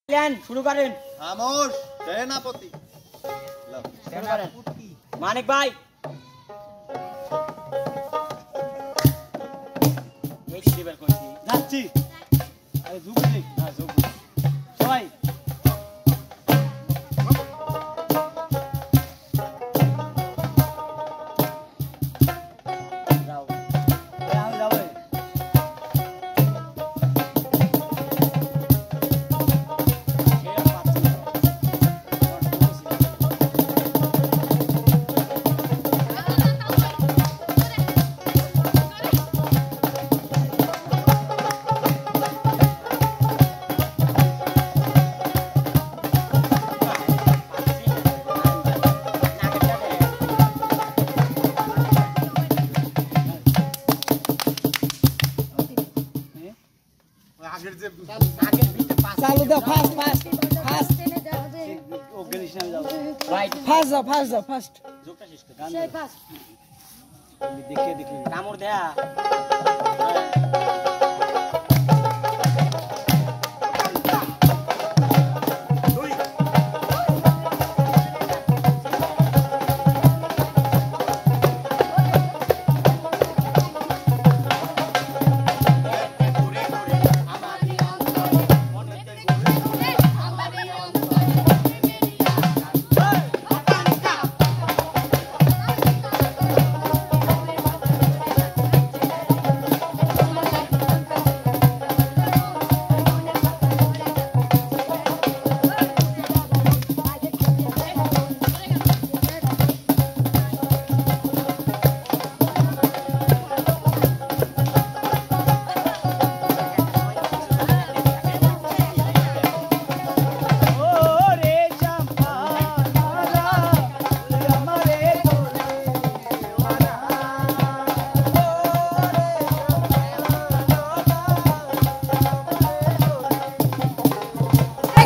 Plan शुरू करें। खामोश सेनापति मानिक भाई যাচ্ছি আরে জুগলি না জুগলি সবাই যাও আমি যাব चालू दे फास्ट फास्ट फास्ट ও গলিশ না যাও राइट फास्ट जाओ फास्ट जाओ फास्ट जोकटा शेष कर गान সেই ফাস্ট দেখে দেখি कामोर देया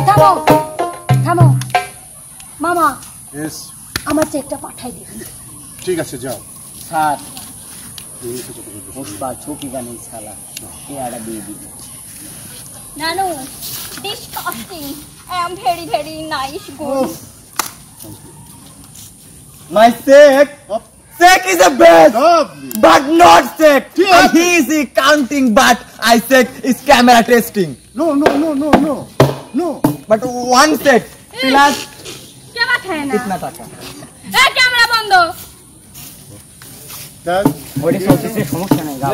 থামো থামো মামা यस আমার চেকটা পাঠাই দিন ठीक আছে যাও सर पुष्पा छोकी का नहीं साला ये आड़ा दे दी Nanu, disgusting. I am very, very nice. Good. My sec sec is the best Lovely. but not sec Yeah. and he is counting but I sec is camera testing no no no no no no but one sec plus क्या बात है ना? कितना टाका ए camera बंद. That ওরে সবচেয়ে সমস্যা নাই গাও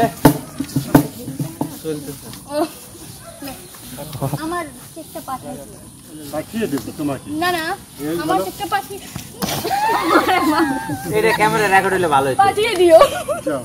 আমার চেকটা পাঠিয়ে দিও. পাঠিয়ে দেব তোমাকে না না আমার চেকটা পাঠিয়ে এটা ক্যামেরা রেকর্ড হলে ভালো হতো পাঠিয়ে দিও. যাও